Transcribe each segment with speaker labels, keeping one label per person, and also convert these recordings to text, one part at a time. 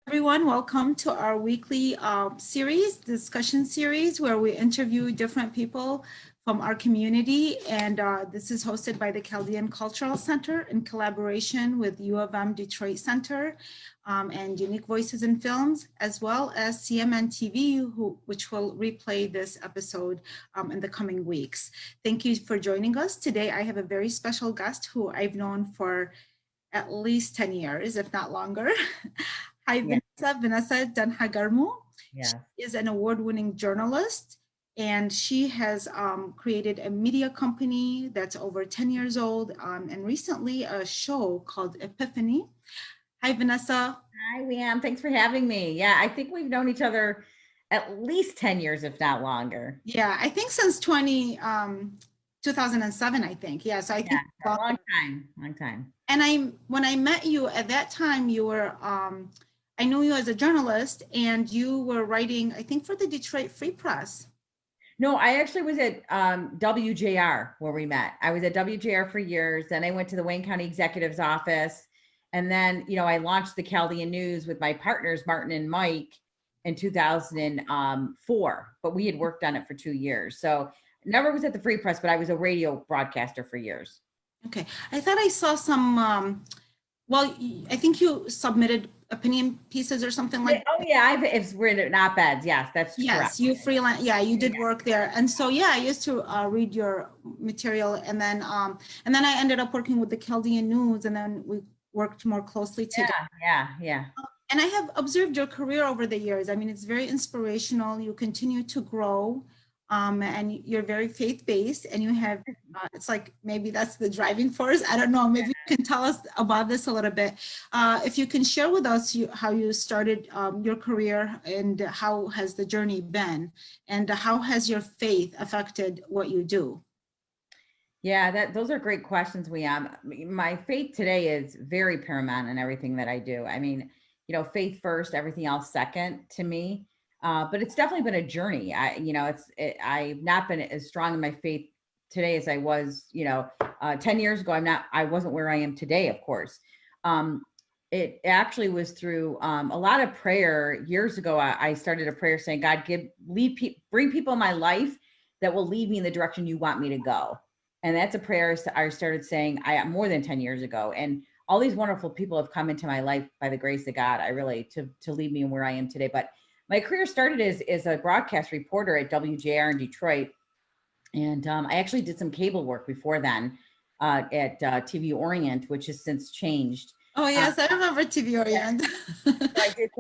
Speaker 1: Everyone, welcome to our weekly discussion series, where we interview different people from our community. And this is hosted by the Chaldean Cultural Center in collaboration with U of M Detroit Center and Unique Voices in Films, as well as CMNtv, which will replay this episode in the coming weeks. Thank you for joining us. Today, I have a very special guest who I've known for at least 10 years, if not longer. Hi, Vanessa Denha-Garmo.
Speaker 2: Yeah.
Speaker 1: She is an award-winning journalist, and she has created a media company that's over 10 years old, and recently a show called Epiphany. Hi, Vanessa.
Speaker 2: Hi, Liam. Thanks for having me. Yeah, I think we've known each other at least 10 years, if not longer.
Speaker 1: Yeah, I think since 2007, I think. Yeah, so I think
Speaker 2: a long time.
Speaker 1: And when I met you at that time, you were I knew you as a journalist, and you were writing, I think, for the Detroit Free Press.
Speaker 2: No, I actually was at WJR where we met. I was at WJR for years. Then I went to the Wayne County Executive's office. And then, I launched the Chaldean News with my partners, Martin and Mike, in 2004. But we had worked on it for 2 years. So never was at the Free Press, but I was a radio broadcaster for years.
Speaker 1: Okay. I thought I saw some, well, I think you submitted opinion pieces or something like that.
Speaker 2: Oh yeah, it's written op-eds. Yes, that's
Speaker 1: yes,
Speaker 2: correct.
Speaker 1: You freelance. Yeah, you did work there. And so, yeah, I used to read your material, and then I ended up working with the Chaldean News, and then we worked more closely together.
Speaker 2: Yeah.
Speaker 1: And I have observed your career over the years. I mean, it's very inspirational. You continue to grow. And you're very faith-based, and you have, it's like, maybe that's the driving force. I don't know, maybe you can tell us about this a little bit. If you can share with us how you started your career, and how has the journey been, and how has your faith affected what you do?
Speaker 2: Yeah, those are great questions, Liam. My faith today is very paramount in everything that I do. I mean, faith first, everything else second to me. But it's definitely been a journey. I've not been as strong in my faith today as I was, 10 years ago. I wasn't where I am today, of course. It actually was through a lot of prayer. Years ago, I started a prayer saying, God, bring people in my life that will lead me in the direction you want me to go. And that's a prayer I started saying more than 10 years ago. And all these wonderful people have come into my life by the grace of God, to lead me in where I am today. But my career started as a broadcast reporter at WJR in Detroit. And I actually did some cable work before then at TV Orient, which has since changed.
Speaker 1: Oh, yes, I remember TV Orient.
Speaker 2: I did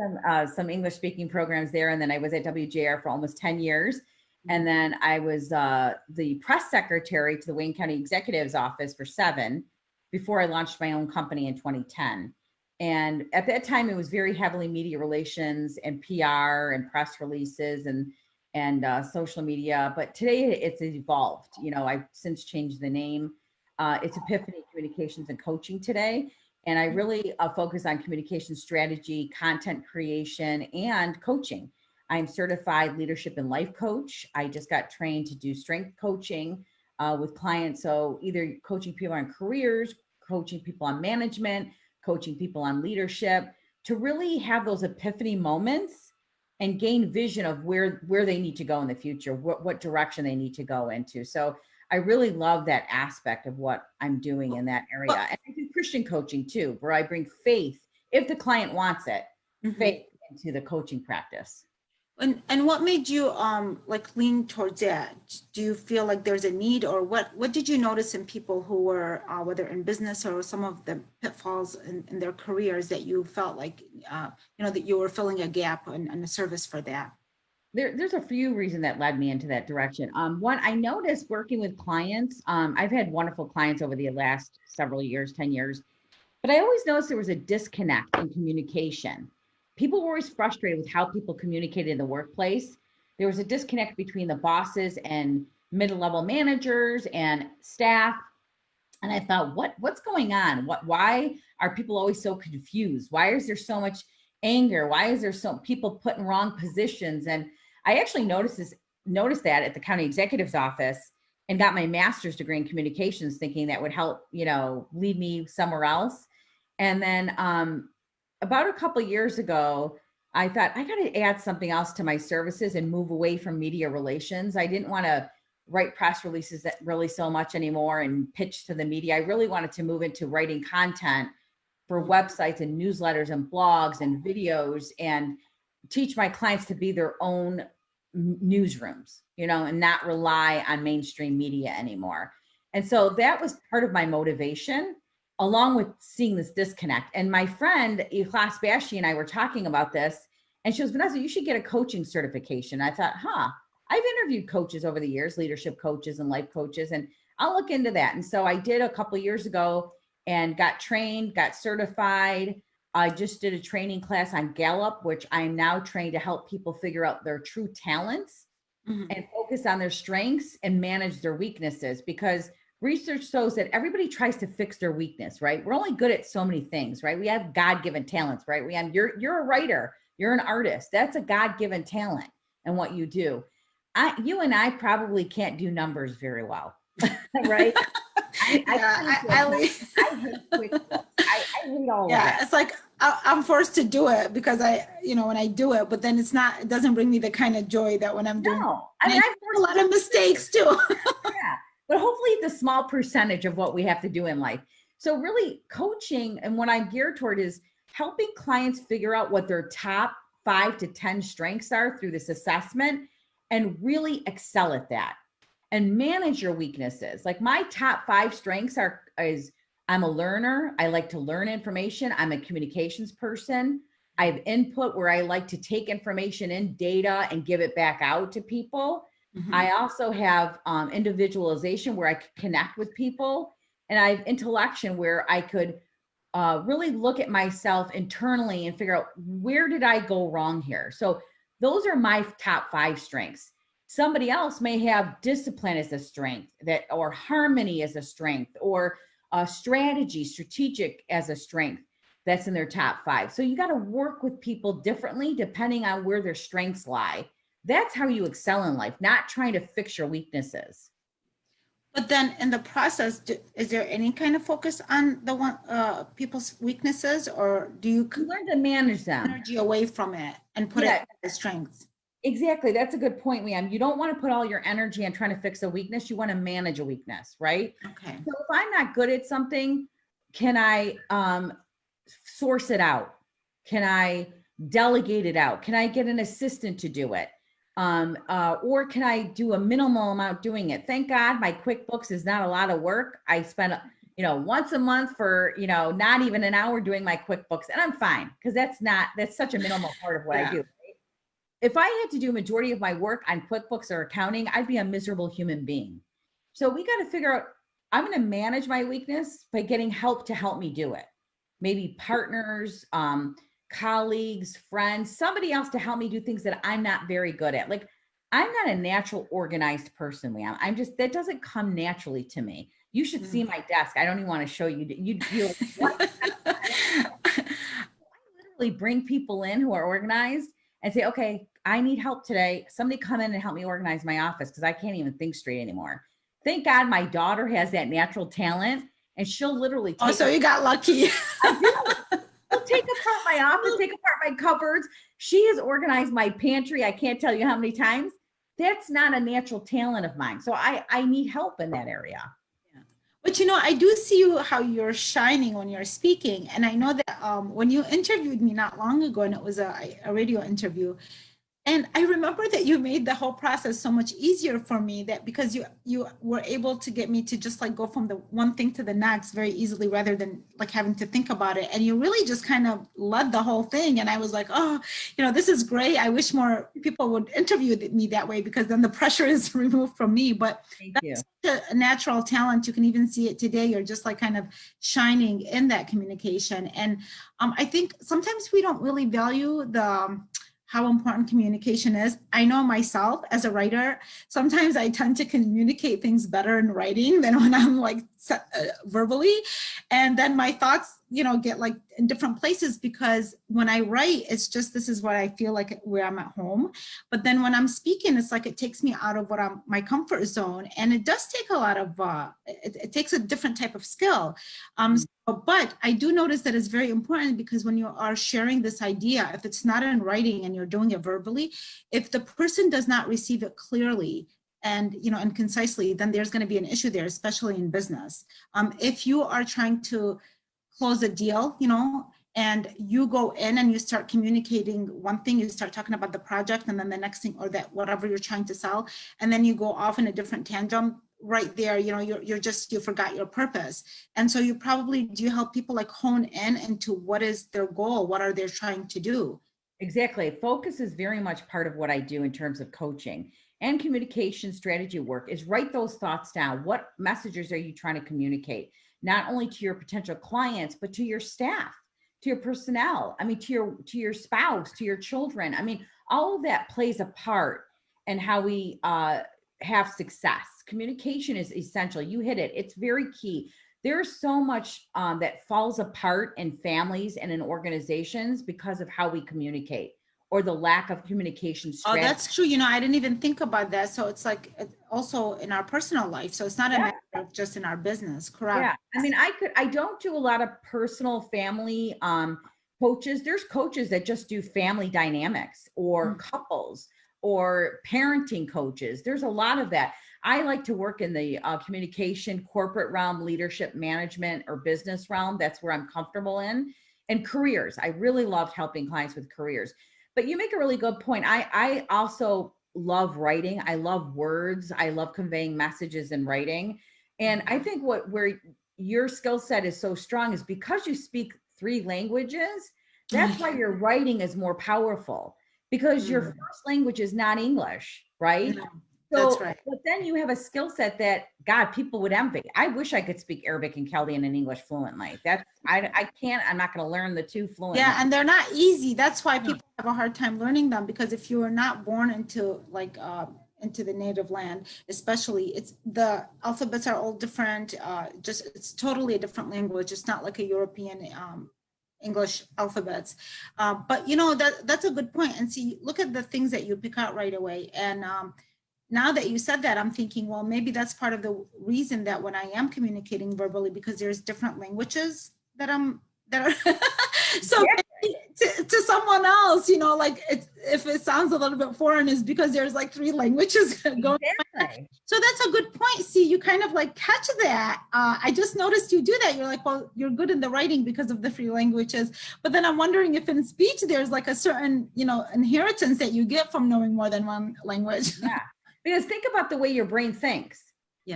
Speaker 2: some English speaking programs there. And then I was at WJR for almost 10 years. And then I was the press secretary to the Wayne County Executive's office for 7 before I launched my own company in 2010. And at that time, it was very heavily media relations and PR and press releases and social media. But today it's evolved. I've since changed the name. It's Epiphany Communications and Coaching today. And I really focus on communication strategy, content creation, and coaching. I'm certified leadership and life coach. I just got trained to do strength coaching with clients. So either coaching people on careers, coaching people on management, coaching people on leadership, to really have those epiphany moments and gain vision of where they need to go in the future, what direction they need to go into. So I really love that aspect of what I'm doing in that area. And I do Christian coaching too, where I bring faith, if the client wants it, faith into the coaching practice.
Speaker 1: And what made you lean towards that? Do you feel like there's a need, or what did you notice in people who were whether in business or some of the pitfalls in their careers that you felt like that you were filling a gap and a service for that?
Speaker 2: There's a few reasons that led me into that direction. One, I noticed working with clients. I've had wonderful clients over the last several years, 10 years, but I always noticed there was a disconnect in communication. People were always frustrated with how people communicated in the workplace. There was a disconnect between the bosses and middle-level managers and staff. And I thought, what's going on? Why are people always so confused? Why is there so much anger? Why is there so people put in wrong positions? And I actually noticed that at the county executive's office, and got my master's degree in communications, thinking that would help, lead me somewhere else. And then about a couple of years ago, I thought I got to add something else to my services and move away from media relations. I didn't want to write press releases that really so much anymore and pitch to the media. I really wanted to move into writing content for websites and newsletters and blogs and videos, and teach my clients to be their own newsrooms, and not rely on mainstream media anymore. And so that was part of my motivation, along with seeing this disconnect. And my friend, Ikhlas Bashi, and I were talking about this, and she goes, Vanessa, you should get a coaching certification. I thought, I've interviewed coaches over the years, leadership coaches and life coaches, and I'll look into that. And so I did a couple of years ago and got trained, got certified. I just did a training class on Gallup, which I'm now trained to help people figure out their true talents and focus on their strengths and manage their weaknesses, because research shows that everybody tries to fix their weakness, right? We're only good at so many things, right? We have God-given talents, right? You're a writer, you're an artist. That's a God-given talent and what you do. You and I probably can't do numbers very well, right?
Speaker 1: I
Speaker 2: hate QuickBooks. I hate all of that.
Speaker 1: It's like I'm forced to do it because when I do it, but then it doesn't bring me the kind of joy that when I'm doing.
Speaker 2: No, I mean, I
Speaker 1: make a lot of mistakes too.
Speaker 2: Yeah, but hopefully it's a small percentage of what we have to do in life. So really coaching, and what I'm geared toward, is helping clients figure out what their top 5 to 10 strengths are through this assessment, and really excel at that and manage your weaknesses. Like my top 5 strengths is I'm a learner. I like to learn information. I'm a communications person. I have input where I like to take information in, data, and give it back out to people. I also have individualization, where I could connect with people. And I have intellection, where I could really look at myself internally and figure out, where did I go wrong here? So those are my top 5 strengths. Somebody else may have discipline as a strength, or harmony as a strength, or strategic as a strength. That's in their top 5. So you got to work with people differently depending on where their strengths lie. That's how you excel in life, not trying to fix your weaknesses.
Speaker 1: But then in the process, is there any kind of focus on people's weaknesses, or do you
Speaker 2: learn to manage them?
Speaker 1: Energy away from it and put it in the strengths?
Speaker 2: Exactly. That's a good point, Liam. You don't want to put all your energy on trying to fix a weakness. You want to manage a weakness, right?
Speaker 1: Okay.
Speaker 2: So if I'm not good at something, can I source it out? Can I delegate it out? Can I get an assistant to do it? Or can I do a minimal amount doing it? Thank God my QuickBooks is not a lot of work. I spend, once a month for, not even an hour doing my QuickBooks, and I'm fine, because that's such a minimal part of what I do. Right? If I had to do a majority of my work on QuickBooks or accounting, I'd be a miserable human being. So we got to figure out, I'm going to manage my weakness by getting help to help me do it. Maybe partners, colleagues, friends, somebody else to help me do things that I'm not very good at. Like, I'm not a natural organized person, Liam. That doesn't come naturally to me. You should see my desk. I don't even want to show you. What? I literally bring people in who are organized and say, okay, I need help today. Somebody come in and help me organize my office, because I can't even think straight anymore. Thank God my daughter has that natural talent, and she'll literally take
Speaker 1: so you got lucky.
Speaker 2: I do. She'll take apart my office, take apart my cupboards. She has organized my pantry. I can't tell you how many times. That's not a natural talent of mine. So I need help in that area.
Speaker 1: Yeah. But I do see how you're shining when you're speaking. And I know that when you interviewed me not long ago, and it was a radio interview, and I remember that you made the whole process so much easier for me, that because you were able to get me to just like go from the one thing to the next very easily, rather than like having to think about it. And you really just kind of led the whole thing. And I was like, oh, this is great. I wish more people would interview me that way, because then the pressure is removed from me. But that's such a natural talent. You can even see it today. You're just like kind of shining in that communication. And I think sometimes we don't really value how important communication is. I know myself as a writer, sometimes I tend to communicate things better in writing than when I'm like verbally. And then my thoughts, get like in different places, because when I write, it's just, this is what I feel like where I'm at home. But then when I'm speaking, it's like, it takes me out of my comfort zone. And it does take a lot of, it takes a different type of skill. So But I do notice that it's very important, because when you are sharing this idea, if it's not in writing and you're doing it verbally, if the person does not receive it clearly and, you know, and concisely, then there's going to be an issue there, especially in business. If you are trying to close a deal, you know, and you go in and you start communicating one thing, you start talking about the project, and then the next thing, or that whatever you're trying to sell, and then you go off in a different tangent, right there, you know, you forgot your purpose. And so do you help people like hone in into what is their goal? What are they trying to do?
Speaker 2: Exactly. Focus is very much part of what I do in terms of coaching and communication strategy work, is write those thoughts down. What messages are you trying to communicate? Not only to your potential clients, but to your staff, to your personnel. I mean, to your spouse, to your children. I mean, all of that plays a part in how we have success. Communication is essential. You hit it. It's very key. There's so much that falls apart in families and in organizations because of how we communicate, or the lack of communication strategy.
Speaker 1: Oh, that's true. You know, I didn't even think about that. So it's like also in our personal life. So it's not a matter of just in our business, correct?
Speaker 2: Yeah. I mean, I don't do a lot of personal family coaches. There's coaches that just do family dynamics, or couples, or parenting coaches. There's a lot of that. I like to work in the communication, corporate realm, leadership management, or business realm. That's where I'm comfortable in. And careers. I really loved helping clients with careers. But you make a really good point. I also love writing. I love words. I love conveying messages in writing. And I think where your skill set is so strong is because you speak 3 languages. That's why your writing is more powerful, because your first language is not English, right? So,
Speaker 1: that's right.
Speaker 2: But then you have a skill set that, God, people would envy. I wish I could speak Arabic and Chaldean and English fluently. I can't. I'm not going to learn the 2 fluently.
Speaker 1: Yeah, and they're not easy. That's why people have a hard time learning them, because if you are not born into like into the native land, especially, the alphabets are all different. It's totally a different language. It's not like a European English alphabets. But you know, that's a good point. And see, look at the things that you pick out right away. And now that you said that, I'm thinking, well, maybe that's part of the reason that when I am communicating verbally, because there's different languages that are so to someone else, you know, like if it sounds a little bit foreign, is because there's like 3 languages going on. So that's a good point. See, you kind of like catch that. I just noticed you do that. You're like, well, you're good in the writing because of the 3 languages. But then I'm wondering if in speech there's like a certain, you know, inheritance that you get from knowing more than one language.
Speaker 2: Yeah. Because think about the way your brain thinks,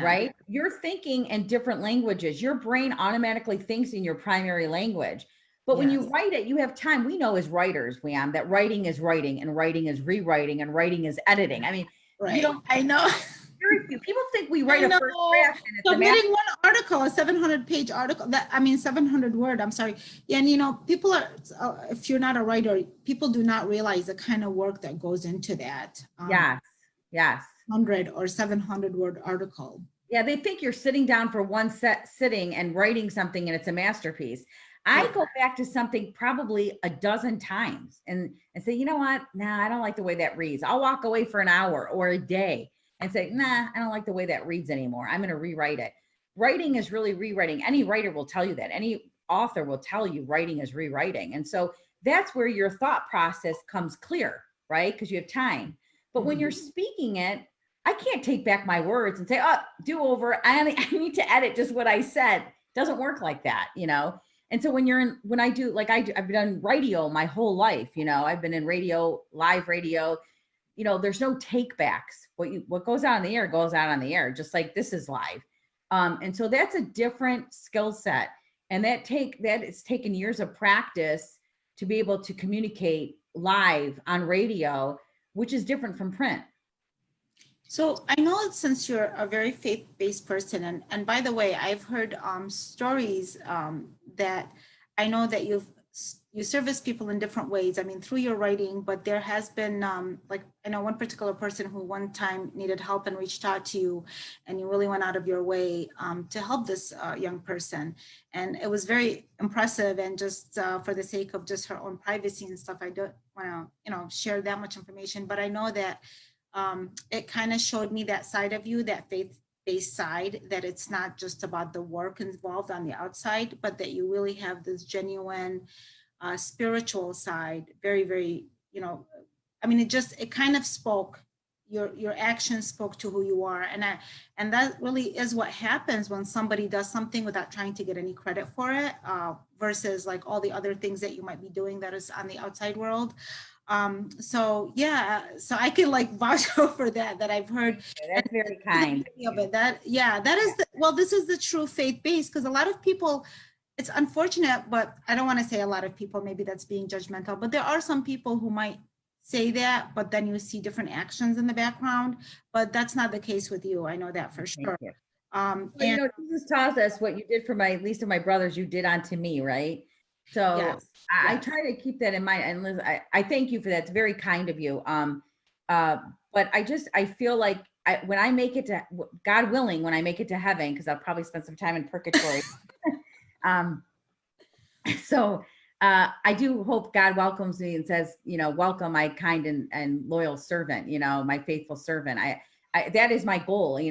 Speaker 2: right? You're thinking in different languages. Your brain automatically thinks in your primary language. But when you write it, you have time. We know as writers, that writing is writing, and writing is rewriting, and writing is editing. I mean, you don't.
Speaker 1: I know.
Speaker 2: Very few people think we write a first draft and it's
Speaker 1: submitting one article, a 700-page article, 700 word, I'm sorry. And you know, people are, if you're not a writer, people do not realize the kind of work that goes into that.
Speaker 2: Yes.
Speaker 1: 100 or 700 word article.
Speaker 2: Yeah, they think you're sitting down for one sitting and writing something and it's a masterpiece. I go back to something probably a dozen times and say, you know what? Nah, I don't like the way that reads. I'll walk away for an hour or a day and say, nah, I don't like the way that reads anymore. I'm going to rewrite it. Writing is really rewriting. Any writer will tell you that. Any author will tell you writing is rewriting. And so that's where your thought process comes clear, right? Because you have time. But when you're speaking it, I can't take back my words and say, oh, do over. I need to edit just what I said. It doesn't work like that, you know? And so when I do, like I've done radio my whole life, you know, I've been in radio, live radio, you know, there's no take backs. What goes out on the air goes out on the air, just like this is live. And so that's a different skill set. And that it's taken years of practice to be able to communicate live on radio, which is different from print.
Speaker 1: So I know since you're a very faith-based person, and by the way, I've heard stories that I know that you service people in different ways. I mean, through your writing, but there has been like, I know one particular person who one time needed help and reached out to you, and you really went out of your way to help this young person. And it was very impressive. And just for the sake of just her own privacy and stuff, I don't want to, you know, share that much information, but I know that it kind of showed me that side of you, that faith faith-based side, that it's not just about the work involved on the outside, but that you really have this genuine spiritual side. Very, very, I mean, it kind of spoke, your actions spoke to who you are. And that really is what happens when somebody does something without trying to get any credit for it, versus like all the other things that you might be doing that is on the outside world. So yeah, so I can like vouch for that I've heard.
Speaker 2: That's very kind
Speaker 1: of it. That is well, this is the true faith base, because a lot of people, it's unfortunate, but I don't want to say a lot of people, maybe that's being judgmental, but there are some people who might say that, but then you see different actions in the background. But that's not the case with you. I know that for sure.
Speaker 2: Well, Jesus taught us what you did for at least of my brothers, you did unto me, right? So
Speaker 1: yes,
Speaker 2: I try to keep that in mind. And Liz, I thank you for that. It's very kind of you. But I feel like when I make it to, God willing, when I make it to heaven, because I'll probably spend some time in purgatory. So I do hope God welcomes me and says, welcome my kind and loyal servant, my faithful servant. I that is my goal.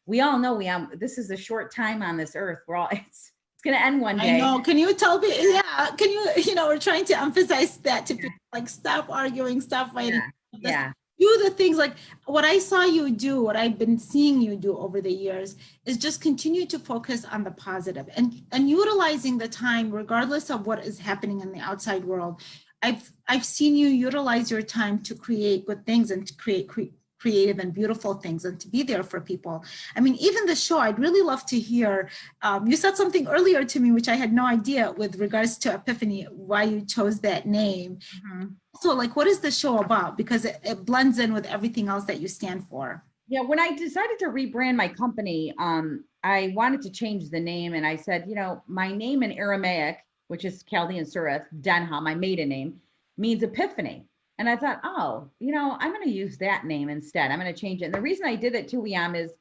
Speaker 2: We all know this is a short time on this earth. It's going to end one day.
Speaker 1: I know. Can you tell me? Yeah. Can you, we're trying to emphasize that to people, like, stop arguing, stop fighting.
Speaker 2: Yeah.
Speaker 1: Do the things like what I saw you do, what I've been seeing you do over the years, is just continue to focus on the positive and utilizing the time, regardless of what is happening in the outside world. I've seen you utilize your time to create good things and to create creative and beautiful things and to be there for people. I mean, even the show, I'd really love to hear, you said something earlier to me, which I had no idea with regards to Epiphany, why you chose that name. Mm-hmm. So like, what is the show about? Because it blends in with everything else that you stand for.
Speaker 2: Yeah, when I decided to rebrand my company, I wanted to change the name. And I said, my name in Aramaic, which is Chaldean Surah, Denha, my maiden name, means epiphany. And I thought, I'm going to use that name instead. I'm going to change it. And the reason I did it too, Liam, is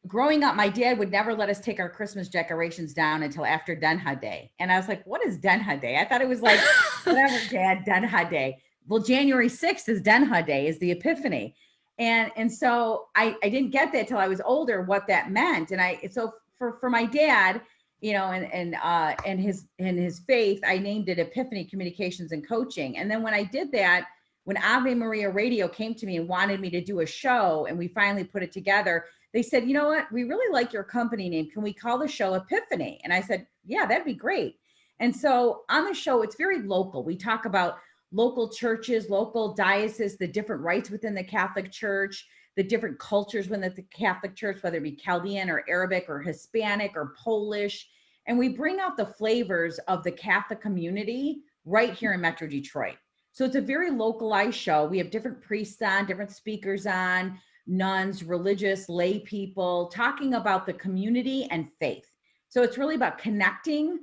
Speaker 2: growing up, my dad would never let us take our Christmas decorations down until after Denha Day. And I was like, what is Denha Day? I thought it was like, whatever, Dad, Denha Day. Well, January 6th is Denha Day, is the Epiphany. And so I didn't get that till I was older, what that meant. And so for my dad, and his faith, I named it Epiphany Communications and Coaching. And then when I did that, when Ave Maria Radio came to me and wanted me to do a show, and we finally put it together, they said, you know what, we really like your company name. Can we call the show Epiphany? And I said, yeah, that'd be great. And so on the show, it's very local. We talk about local churches, local dioceses, the different rites within the Catholic Church, the different cultures within the Catholic Church, whether it be Chaldean or Arabic or Hispanic or Polish. And we bring out the flavors of the Catholic community right here in Metro Detroit. So it's a very localized show. We have different priests on, different speakers on, nuns, religious, lay people, talking about the community and faith. So it's really about connecting,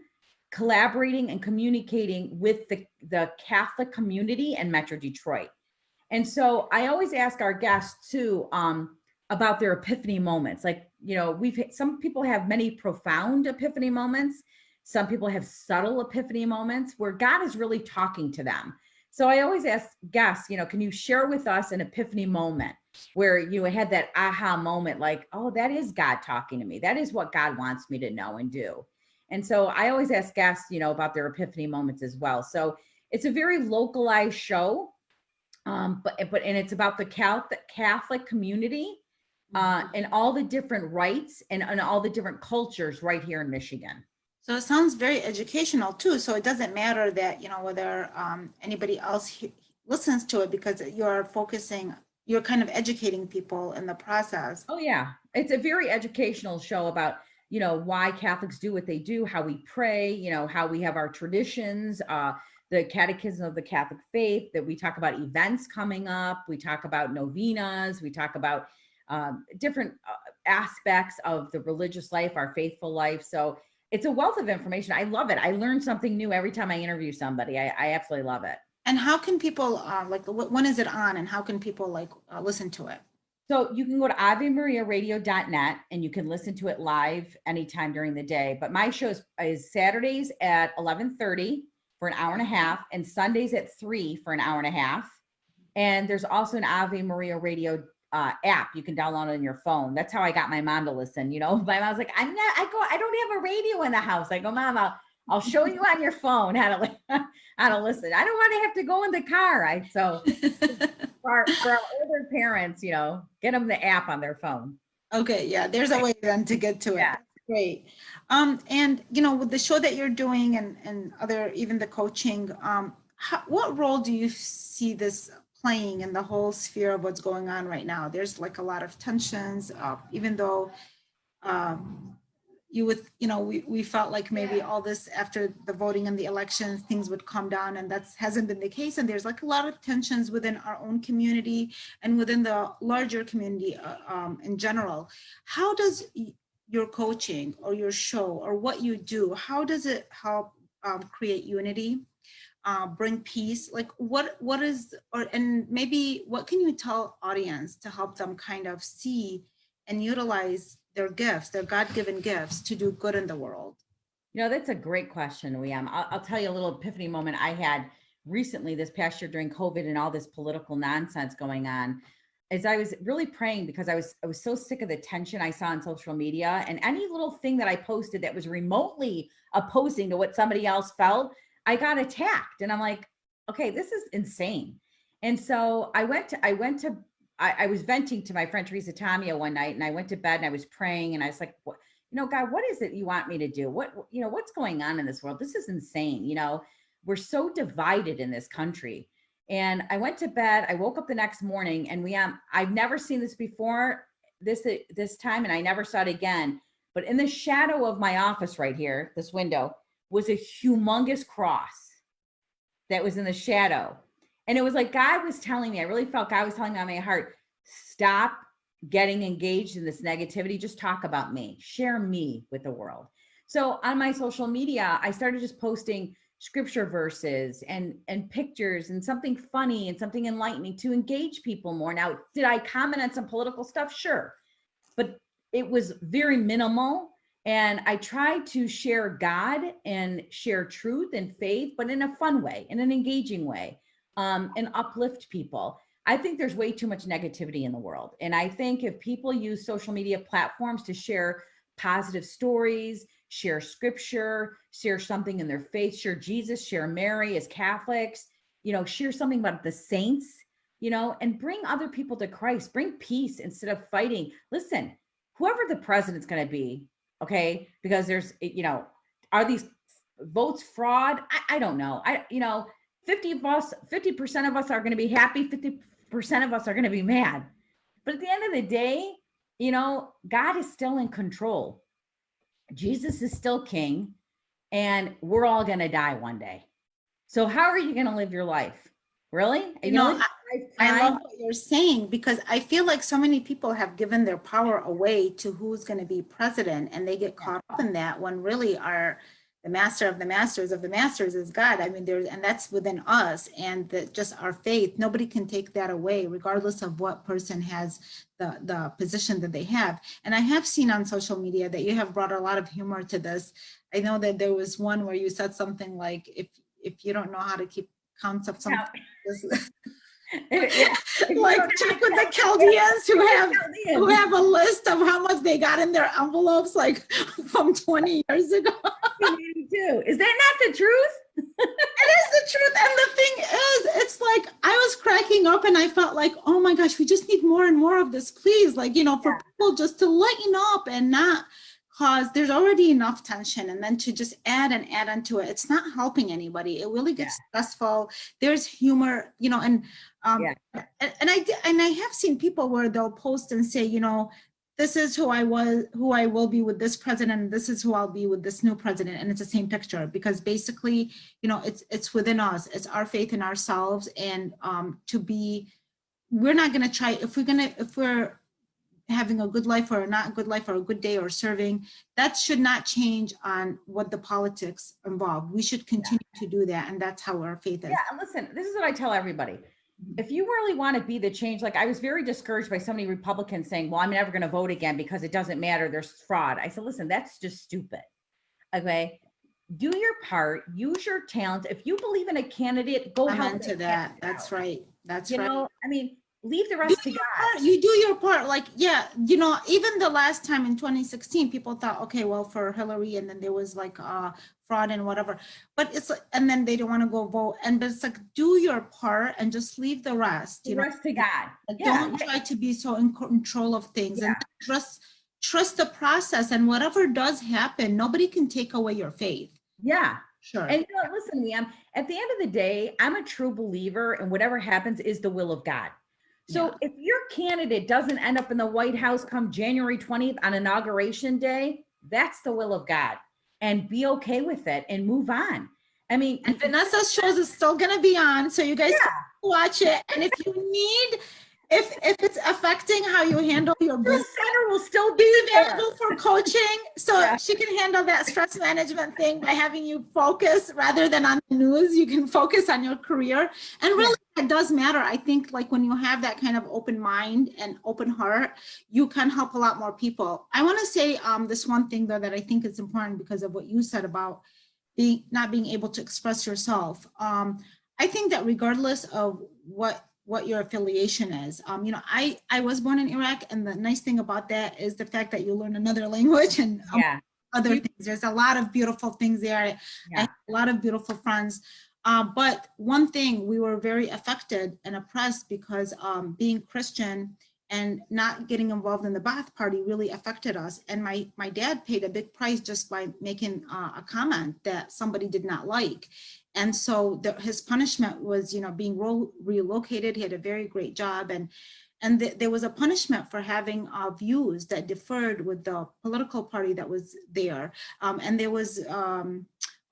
Speaker 2: collaborating, and communicating with the Catholic community in Metro Detroit. And so I always ask our guests too, about their epiphany moments. Like, some people have many profound epiphany moments. Some people have subtle epiphany moments where God is really talking to them. So I always ask guests, can you share with us an epiphany moment where you had that aha moment, like, oh, that is God talking to me. That is what God wants me to know and do. And so I always ask guests, about their epiphany moments as well. So it's a very localized show, but it's about the Catholic community and all the different rites and all the different cultures right here in Michigan.
Speaker 1: So it sounds very educational too. So it doesn't matter that, whether anybody else listens to it, because you're kind of educating people in the process.
Speaker 2: Oh yeah. It's a very educational show about, why Catholics do what they do, how we pray, how we have our traditions, the catechism of the Catholic faith, that we talk about events coming up. We talk about novenas. We talk about different aspects of the religious life, our faithful life. So it's a wealth of information. I love it. I learn something new every time I interview somebody. I absolutely love it.
Speaker 1: And how can people, when is it on, and how can people listen to it?
Speaker 2: So you can go to AveMariaRadio.net and you can listen to it live anytime during the day. But my show is Saturdays at 11:30 for an hour and a half, and Sundays at 3 for an hour and a half. And there's also an Ave Maria Radio app you can download on your phone. That's how I got my mom to listen. You know, my mom's like, I don't have a radio in the house. I go, Mom, I'll show you on your phone how to listen. I don't want to have to go in the car. So for our older parents, you know, get them the app on their phone.
Speaker 1: Okay, yeah, there's a way then to get to it.
Speaker 2: Yeah.
Speaker 1: That's great. And you know, with the show that you're doing and other, even the coaching, what role do you see this playing in the whole sphere of what's going on right now? There's like a lot of tensions, even though we felt like maybe all this after the voting and the elections, things would calm down, and that hasn't been the case. And there's like a lot of tensions within our own community and within the larger community in general. How does your coaching or your show or what you do, how does it help create unity, bring peace? Like what is, and maybe what can you tell audience to help them kind of see and utilize their gifts, their God-given gifts, to do good in the world?
Speaker 2: You know, that's a great question, Liam. I'll tell you a little epiphany moment I had recently this past year during COVID and all this political nonsense going on. As I was really praying, because I was so sick of the tension I saw on social media, and any little thing that I posted that was remotely opposing to what somebody else felt, I got attacked. And I'm like, okay, this is insane. And so I was venting to my friend Teresa Tamia one night, and I went to bed and I was praying, and I was like, what, you know, God, what is it you want me to do? What's going on in this world? This is insane. You know, we're so divided in this country. And I went to bed. I woke up the next morning, and I've never seen this before this time, and I never saw it again. But in the shadow of my office right here, this window, was a humongous cross that was in the shadow. And it was like God was telling me, I really felt God was telling me on my heart, stop getting engaged in this negativity. Just talk about me, share me with the world. So on my social media, I started just posting scripture verses and pictures and something funny and something enlightening to engage people more. Now, did I comment on some political stuff? Sure. But it was very minimal. And I tried to share God and share truth and faith, but in a fun way, in an engaging way. And uplift people. I think there's way too much negativity in the world. And I think if people use social media platforms to share positive stories, share scripture, share something in their faith, share Jesus, share Mary as Catholics, you know, share something about the saints, you know, and bring other people to Christ, bring peace instead of fighting. Listen, whoever the president's going to be, okay, because there's, you know, are these votes fraud? I don't know. 50% of us are going to be happy. 50% of us are going to be mad. But at the end of the day, you know, God is still in control. Jesus is still king, and we're all going to die one day. So how are you going to live your life? Really?
Speaker 1: I love what you're saying, because I feel like so many people have given their power away to who's going to be president, and they get caught up in that when really the master of the masters of the masters is God. I mean, and that's within us, and just our faith. Nobody can take that away, regardless of what person has the position that they have. And I have seen on social media that you have brought a lot of humor to this. I know that there was one where you said something like, if you don't know how to keep counts of something, like check with the Chaldeans who have a list of how much they got in their envelopes, like from 20 years ago.
Speaker 2: Is that not the truth?
Speaker 1: It is the truth. And the thing is, it's like I was cracking up, and I felt like, oh my gosh, we just need more and more of this, please. Like, you know, for people just to lighten up and not cause, there's already enough tension, and then to just add onto it, it's not helping anybody. It really gets stressful. There's humor, you know, and I have seen people where they'll post and say, you know, this is who I will be with this president, and this is who I'll be with this new president, and it's the same picture, because basically, you know, it's within us, it's our faith in ourselves, and we're not going to try, if we're having a good life or not a good life, or a good day, or serving, that should not change on what the politics involve. We should continue to do that, and that's how our faith is.
Speaker 2: Yeah, and listen, this is what I tell everybody. If you really want to be the change, like I was very discouraged by so many Republicans saying, well, I'm never going to vote again because it doesn't matter, there's fraud. I said, listen, that's just stupid. Okay, do your part, use your talent. If you believe in a candidate, go help
Speaker 1: to that. That's right. That's right.
Speaker 2: You know, I mean, leave the rest to God.
Speaker 1: You do your part. Like, yeah, you know, even the last time in 2016, people thought, okay, well, for Hillary, and then there was like fraud and whatever, but it's like, and then they don't want to go vote. And but it's like, do your part and just leave the rest.
Speaker 2: The rest to God.
Speaker 1: Like, don't try to be so in control of things, and trust the process. And whatever does happen, nobody can take away your faith.
Speaker 2: Yeah.
Speaker 1: Sure.
Speaker 2: And you know, listen, Liam, at the end of the day, I'm a true believer, and whatever happens is the will of God. So if your candidate doesn't end up in the White House come January 20th on Inauguration Day, that's the will of God, and be okay with it and move on. I mean,
Speaker 1: and Vanessa's shows is still going to be on, so you guys can watch it. And if you need, if it's affecting how you handle your business,
Speaker 2: the center will still be
Speaker 1: available for coaching. So she can handle that stress management thing by having you focus rather than on the news. You can focus on your career. And really, it does matter. I think like when you have that kind of open mind and open heart, you can help a lot more people. I want to say this one thing though that I think is important because of what you said about not being able to express yourself. I think that regardless of what your affiliation is, you know, I was born in Iraq, and the nice thing about that is the fact that you learn another language and other things. There's a lot of beautiful things there. I have a lot of beautiful friends. But one thing, we were very affected and oppressed because being Christian and not getting involved in the Ba'ath Party really affected us. And my dad paid a big price just by making a comment that somebody did not like. And so his punishment was, you know, being relocated. He had a very great job. And there was a punishment for having views that differed with the political party that was there. And there was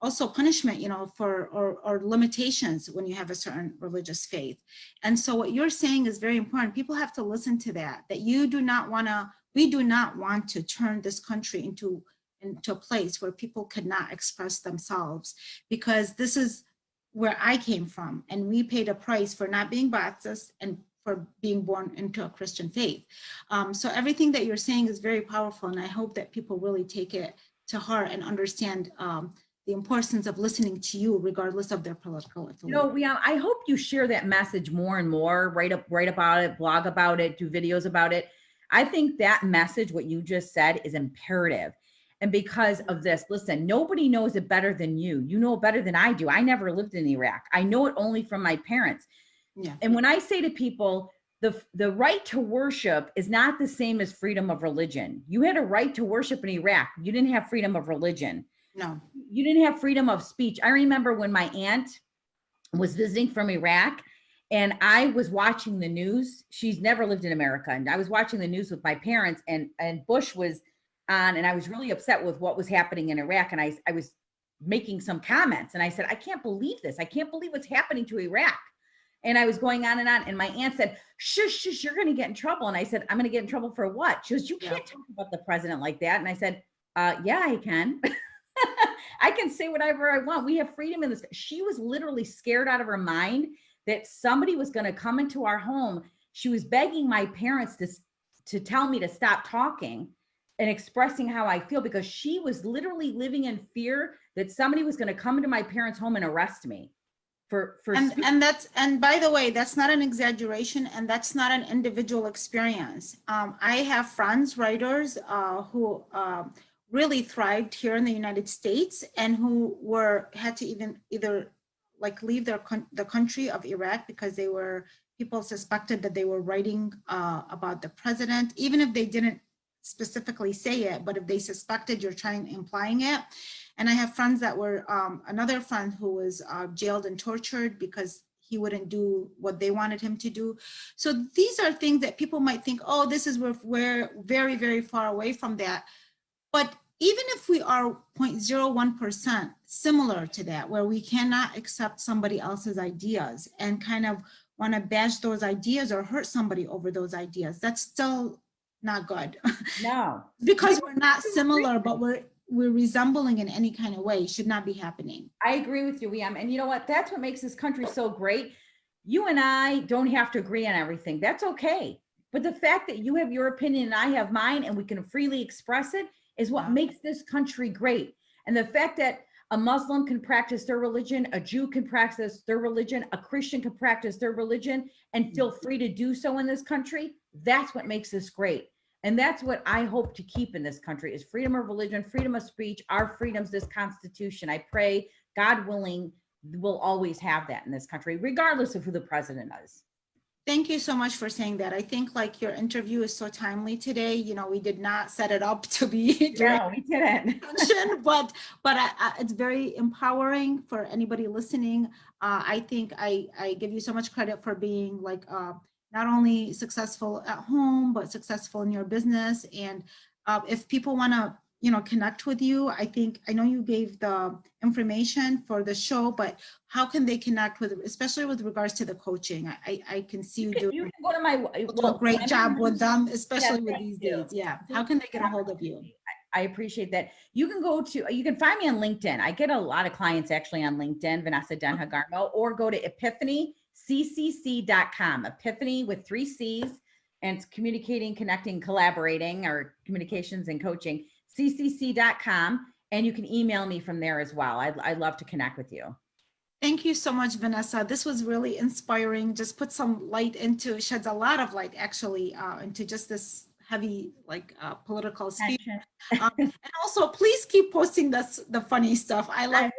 Speaker 1: also punishment, you know, for or limitations when you have a certain religious faith. And so what you're saying is very important. People have to listen to that we do not want to turn this country into a place where people could not express themselves, because this is where I came from, and we paid a price for not being Baptist and for being born into a Christian faith. So everything that you're saying is very powerful, and I hope that people really take it to heart and understand the importance of listening to you, regardless of their political affiliation.
Speaker 2: You know, I hope you share that message more and more. Write about it, blog about it, do videos about it. I think that message, what you just said, is imperative. And because of this, listen, nobody knows it better than you. You know it better than I do. I never lived in Iraq. I know it only from my parents. Yeah. And when I say to people, the right to worship is not the same as freedom of religion. You had a right to worship in Iraq. You didn't have freedom of religion.
Speaker 1: No.
Speaker 2: You didn't have freedom of speech. I remember when my aunt was visiting from Iraq, and I was watching the news. She's never lived in America. And I was watching the news with my parents, and Bush was on, and I was really upset with what was happening in Iraq. And I was making some comments, and I said, I can't believe this. I can't believe what's happening to Iraq. And I was going on. And my aunt said, shush, you're going to get in trouble. And I said, I'm going to get in trouble for what? She goes, you can't talk about the president like that. And I said, yeah, I can. I can say whatever I want. We have freedom in this. She was literally scared out of her mind that somebody was going to come into our home. She was begging my parents to tell me to stop talking and expressing how I feel, because she was literally living in fear that somebody was going to come into my parents' home and arrest me.
Speaker 1: And by the way, that's not an exaggeration, and that's not an individual experience. I have friends, writers, who really thrived here in the United States, and who had to either like leave the country of Iraq because people suspected that they were writing about the president, even if they didn't specifically say it, but if they suspected, you're implying it. And I have friends that were, another friend who was jailed and tortured because he wouldn't do what they wanted him to do. So these are things that people might think, oh, this is we're very, very far away from that. But even if we are 0.01% similar to that, where we cannot accept somebody else's ideas and kind of want to bash those ideas or hurt somebody over those ideas, that's still not good.
Speaker 2: No.
Speaker 1: Because we're not similar, but we're resembling in any kind of way, should not be happening.
Speaker 2: I agree with you, Liam. And you know what? That's what makes this country so great. You and I don't have to agree on everything. That's okay. But the fact that you have your opinion and I have mine, and we can freely express it, is what makes this country great. And the fact that A Muslim can practice their religion, a Jew can practice their religion, a Christian can practice their religion and feel free to do so in this country. That's what makes this great. And that's what I hope to keep in this country is freedom of religion, freedom of speech, our freedoms, this Constitution. I pray, God willing, we'll always have that in this country, regardless of who the president is.
Speaker 1: Thank you so much for saying that. I think like your interview is so timely today. You know, we did not set it up to be
Speaker 2: No, we didn't.
Speaker 1: but it's very empowering for anybody listening. I think I give you so much credit for being like not only successful at home, but successful in your business. And if people want to, you know, connect with you, I know you gave the information for the show, but how can they connect with, especially with regards to the coaching? I can see you doing
Speaker 2: You can go to my
Speaker 1: a great job with them, especially with these days. Yeah. How can they get a hold of you?
Speaker 2: I appreciate that. You can find me on LinkedIn. I get a lot of clients actually on LinkedIn, Vanessa Denha-Garmo, or go to epiphanyccc.com, Epiphany with 3 C's, and it's communicating, connecting, collaborating, or communications and coaching, ccc.com. And you can email me from there as well. I'd love to connect with you.
Speaker 1: Thank you so much, Vanessa. This was really inspiring. Just put some light into, sheds a lot of light actually into just this heavy political speech. And also please keep posting the funny stuff. I
Speaker 2: will.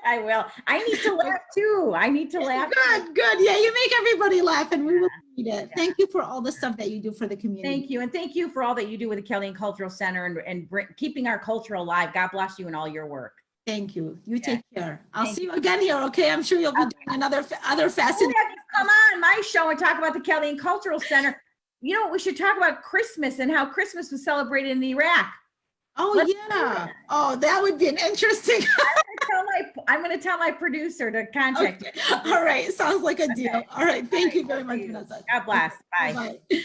Speaker 2: I will. I need to laugh too. I need to laugh.
Speaker 1: Good. Yeah, you make everybody laugh and we will need it. Yeah. Thank you for all the stuff that you do for the community.
Speaker 2: Thank you. And thank you for all that you do with the Chaldean Cultural Center and keeping our culture alive. God bless you and all your work.
Speaker 1: Thank you. You take care. I'll see you again here. Okay. I'm sure you'll be doing other fascinating.
Speaker 2: Come on my show and talk about the Chaldean Cultural Center. You know, we should talk about Christmas and how Christmas was celebrated in Iraq.
Speaker 1: Oh, yeah. Oh, that would be an interesting.
Speaker 2: I'm going to tell my producer to contact you.
Speaker 1: All right. Sounds like a deal. All right. Thank you very much, Vanessa.
Speaker 2: God bless. Bye. Bye.